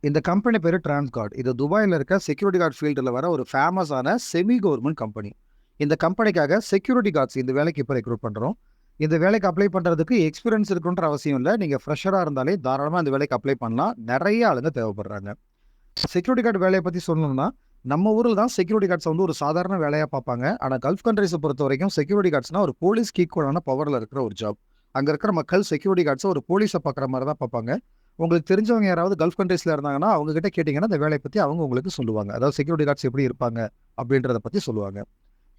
இந்த கம்பெனி பேரு டிரான்ஸ்கார்ட். இது துபாயில இருக்க செக்யூரிட்டி கார்ட் ஃபீல்டுல வர ஒரு ஃபேமஸான செமி கவர்ன்மென்ட் கம்பெனி. இந்த கம்பெனிக்காக செக்யூரிட்டி கார்ட்ஸ் இந்த வேலைக்கு இப்ப ரெக்ரூட் பண்றோம். இந்த வேலைக்கு அப்ளை பண்றதுக்கு எக்ஸ்பீரியன்ஸ் இருக்கணுன்ற அவசியம் இல்ல. நீங்க ஃப்ரெஷரா இருந்தாலே தாராளமா இந்த வேலைக்கு அப்ளை பண்ணலாம். நெறைய ஆளுங்க தேவைப்படுறாங்க. செக்யூரிட்டி கார்ட் வேலைய பத்தி சொல்லணும்னா, நம்ம ஊர்ல தான் செக்யூரிட்டி கார்ட்ஸ வந்து ஒரு சாதாரண வேலையா பார்ப்பாங்க. ஆனா கல்ஃப் கண்ட்ரீஸ பொறுத்தவரைக்கும் செக்யூரிட்டி கார்ட்ஸ்னா ஒரு போலீஸ்க்கு ஈக்குவலான பவர்ல இருக்கிற ஒரு ஜாப். அங்க இருக்கிற மக்கள் செக்யூரிட்டி கார்ட்ஸ ஒரு போலீஸ பார்க்குற மாரி தான் பார்ப்பாங்க. உங்களுக்கு தெரிஞ்சவங்க யாராவது கல்ஃப் கண்ட்ரீஸ்ல இருந்தாங்கன்னா, அவங்க கிட்ட கேட்டீங்கன்னா, இந்த வேலைய பத்தி அவங்க உங்களுக்கு சொல்லுவாங்க. அதாவது செக்யூரிட்டி கார்ட்ஸ் எப்படி இருப்பாங்க? அப்படின்றத பத்தி சொல்லுவாங்க.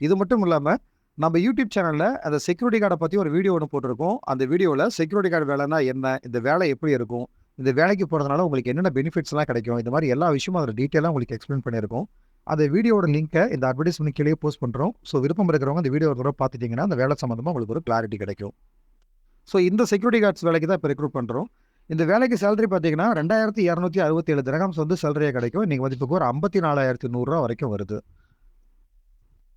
இது மட்டும் இல்லாம, நம்ம யூடியூப் சேனல்ல அந்த செக்யூரிட்டி கார்ட பத்தி ஒரு வீடியோ ஒண்ணு போட்டிருக்கோம். அந்த வீடியோல செக்யூரிட்டி கார்டு வேலைன்னா என்ன? இந்த வேலை எப்படி இருக்கும்? இந்த வேலைக்கு போறதுனால உங்களுக்கு என்னென்ன பெனிஃபிட்ஸ்லாம் கிடைக்கும்? இந்த மாரி எல்லா விஷயமும் அதில டீட்டெயிலா உங்களுக்கு எக்ஸ்பிளைன் பண்ணியிருக்கோம். அந்த வீடியோவோட லிங்க்க இந்த அட்வர்டைஸ்மென்ட் கீழயே போஸ்ட் பண்றோம். ஸோ விருப்பம் இருக்கிறவங்க அந்த வீடியோ ஒரு தடவ பார்த்துட்டீங்கன்னா, அந்த வேலை சம்மந்தமா உங்களுக்கு ஒரு கிளாரிட்டி கிடைக்கும். ஸோ இந்த செக்யூரிட்டி கார்ட்ஸ் வேலைக்கு தான் இப்ப ரெக்ரூட் பண்றோம். இந்த வேலைக்கு சேலரி பார்த்தீங்கன்னா, 2267 திரஹம்ஸ் வந்து சேலரியா கிடைக்கும். இன்னைக்கு மதிப்புக்கு ஒரு ரூ. 54,100 வரைக்கும் வருது.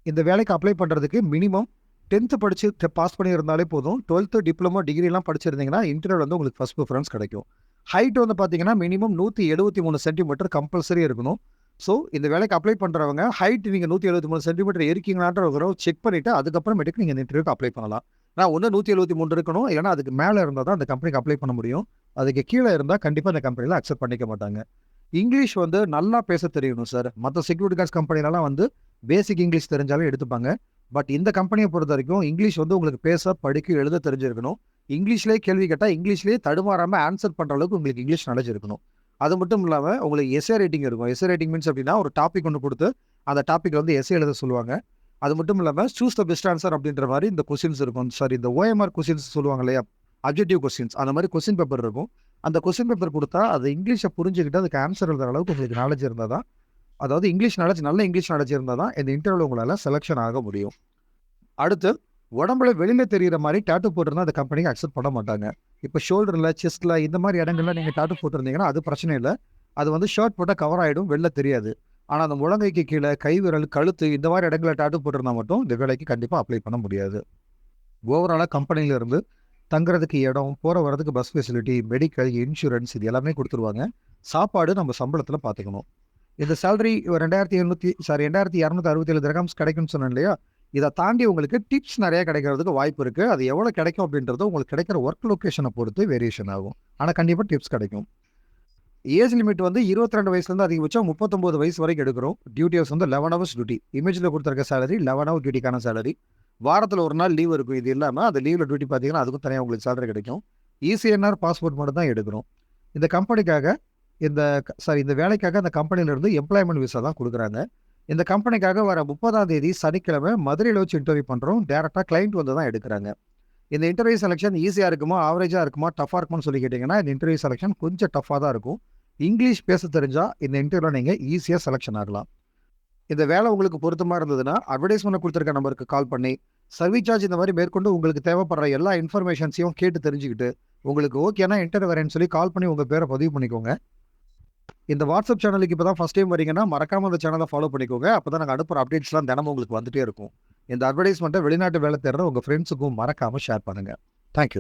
இந்த வேலைக்கு அப்ளை பண்றதுக்கு மினிமம் 10த் படிச்சு பாஸ் பண்ணியிருந்தாலே போதும். 12த் டிப்ளமோ, டிகிரிலாம் படிச்சிருந்தீங்கன்னா, இன்டர்வியூல வந்து உங்களுக்கு ஃபர்ஸ்ட் பிரிஃபரன்ஸ் கிடைக்கும். ஹைட் வந்து பார்த்தீங்கன்னா, மினிமம் 173 சென்டிமீட்டர் கம்பல்சரி இருக்கணும். ஸோ இந்த வேலைக்கு அப்ளை பண்றவங்க ஹைட் நீங்க 173 சென்டிமீட்டர் இருக்கீங்களான்ற ஒரு தடவ செக் பண்ணிட்டு, அதுக்கப்புறமேட்டுக்கு நீங்க இந்த இன்டர்வியூக்கு அப்ளை பண்ணலாம். நான் ஒண்ணு 173 இருக்கணும். இல்லன்னா அதுக்கு மேல இருந்தா தான் அந்த கம்பெனிக்கு அப்ளை பண்ண முடியும். அதுக்கு கீழ இருந்தா கண்டிப்பா இந்த கம்பெனில அக்செப்ட் பண்ணிக்க மாட்டாங்க. இங்கிலீஷ் வந்து நல்லா பேச தெரியணும் சார். மத்த செக்யூரிட்டி கார்ட்ஸ் கம்பெனிலலாம் வந்து பேசிக் இங்கிலீஷ் தெரிஞ்சாலே எடுத்துப்பாங்க. பட் இந்த கம்பெனிய பொறுத்தவரைக்கும் இங்கிலீஷ் வந்து உங்களுக்கு பேச, படிக்க, எழுத தெரிஞ்சிருக்கணும். இங்கிலீஷ்லயே கேள்வி கேட்டா, இங்கிலீஷ்லயே தடுமாறாம ஆன்சர் பண்ற அளவுக்கு உங்களுக்கு இங்கிலீஷ் நாலேட்ஜ் இருக்கணும். அது மட்டும் இல்லாம உங்களுக்கு எஸ்ஸே ரைட்டிங் இருக்கும். எஸ்ஸே ரைட்டிங் மீன்ஸ் அப்டின்னா, ஒரு டாபிக் ஒண்ணு குடுத்து, அந்த டாபிக்ல வந்து எஸ்ஸே எழுத சொல்லுவாங்க. அது மட்டும் இல்லாம சூஸ் த பெஸ்ட் ஆன்ஸர் அப்படின்ற மாரி இந்த கொஸ்டின்ஸ் இருக்கும். சாரி இந்த ஓஎம்ஆர் கொஸ்டின்ஸ் சொல்லுவாங்க இல்லையா? அப்ஜெக்டிவ் கொஸ்டின்ஸ் அந்த மாரி கொஸ்டின் பேப்பர் இருக்கும். அந்த கொஸ்டின் பேப்பர் குடுத்தா, அது இங்கிலீஷ புரிஞ்சுகிட்டு அதுக்கு ஆன்சர் எழுதுற அளவுக்கு உங்களுக்கு நாலேட்ஜ் இருந்தா தான், அதாவது இங்கிலீஷ் நாலேட்ஜ் நல்ல இங்கிலீஷ் நாலேட்ஜ் இருந்தா தான் இந்த இன்டர்வியூல உங்களால செலக்ஷன் ஆக முடியும். அடுத்து உடம்புல வெளியில தெரியிற மாரி டாட்டூ போட்டிருந்தா அந்த கம்பெனிக்கு அக்செப்ட் பண்ண மாட்டாங்க. இப்ப ஷோல்டர்ல, செஸ்ட்ல இந்த மாரி இடங்கள்ல நீங்க டாட்டூ போட்டிருந்தீங்கன்னா, அது பிரச்சனை இல்ல. அது வந்து ஷர்ட் போட்டா கவர் ஆயிடும். வெளில தெரியாது. ஆனா அந்த முழங்கைக்கு கீழ, கைவிரல், கழுத்து இந்த மாரி இடங்கள்ல டாட்டூ போட்டிருந்தா மட்டும் இந்த வேலைக்கு கண்டிப்பா அப்ளை பண்ண முடியாது. ஓவராலா கம்பெனில இருந்து தங்குறதுக்கு இடம், போற வரதுக்கு பஸ் ஃபெசிலிட்டி, மெடிக்கல், இன்சூரன்ஸ் இது எல்லாமே குடுத்துருவாங்க. சாப்பாடு நம்ம சம்பளத்துல பார்த்துக்கணும். இந்த சேலரி 2267 திரஹம்ஸ் கிடைக்கும்னு சொன்னேன் இல்லையா? இத தாண்டி உங்களுக்கு டிப்ஸ் நெறைய கிடைக்கிறதுக்கு வாய்ப்பு இருக்கு. அது எவ்வளோ கிடைக்கும் அப்படின்றது உங்களுக்கு கிடைக்கிற வொர்க் லொகேஷன பொறுத்து வேரியேஷன் ஆகும். ஆனா கண்டிப்பா டிப்ஸ் கிடைக்கும். ஏஜ் லிமிட் வந்து 22 வயசுலேருந்து அதிகபட்சம் 39 வயசு வரைக்கும் எடுக்கிறோம். டியூட்டி ஹவர்ஸ் வந்து 11 ஹவர்ஸ் டியூட்டி. இமேஜ்ல குடுத்திருக்க சேலரி 11 ஹவர் டியூட்டிக்கான சேலரி. வாரத்துல 1 நாள் லீவ் இருக்கும். இது இல்லாம அந்த லீவ்ல டியூட்டி பார்த்தீங்கன்னா, அதுக்கும் தனியா உங்களுக்கு சேலரி கிடைக்கும். இசிஎன்ஆர் பாஸ்போர்ட் மட்டும் தான் எடுக்கிறோம். இந்த கம்பெனிக்காக இந்த வேலைக்காக அந்த கம்பெனில இருந்து எம்ப்ளாய்மென்ட் விசா தான் குடுக்குறாங்க. இந்த கம்பெனிக்காக வர 30ஆம் தேதி சனிக்கிழமை மதுரையில வச்சு இன்டர்வியூ பண்றோம். டைரக்ட்டா கிளையன்ட் வந்து தான் எடுக்குறாங்க. இந்த இன்டர்வியூ செலக்ஷன் ஈஸியா இருக்குமா? ஆவரேஜா இருக்குமா? டஃப்பா இருக்குமான்னு சொல்லி கேட்டீங்கன்னா, இந்த இன்டர்வியூ செலக்ஷன் கொஞ்சம் டஃப்பா தான் இருக்கும். இங்கிலீஷ் பேச தெரிஞ்சா இந்த இன்டர்வியூல நீங்க ஈஸியா செலக்ஷன் ஆகலாம். இந்த வேலை உங்களுக்கு பொருத்தமா இருந்ததுன்னா, அட்வர்டைஸ்மென்ட்ல குடுத்திருக்க நம்பருக்கு கால் பண்ணி, சர்வீஸ் சார்ஜ் இந்த மாரி மேற்கொண்டு உங்களுக்கு தேவைப்படுற எல்லா இன்ஃபர்மேஷன்ஸையும் கேட்டு தெரிஞ்சுக்கிட்டு, உங்களுக்கு ஓகேன்னா இன்டர்வியூ வரேன்னு சொல்லி கால் பண்ணி உங்க பேர பதிவு பண்ணிக்கோங்க. இந்த வாட்ஸ்அப் சேனலுக்கு இப்ப தான் ஃபர்ஸ்ட் டைம் வரீங்கன்னா, மறக்காம அந்த சேனல ஃபாலோ பண்ணிக்கோங்க. அப்பதான் நாங்க அனுப்புற அப்டேட்ஸ்லாம் தினமும் உங்களுக்கு வந்துட்டே இருக்கும். இந்த அட்வர்டைஸ்மென்ட்ட வெளிநாட்டு வேலை தேடுற உங்க ஃப்ரெண்ட்ஸுக்கும் மறக்காம ஷேர் பண்ணுங்க. Thank you.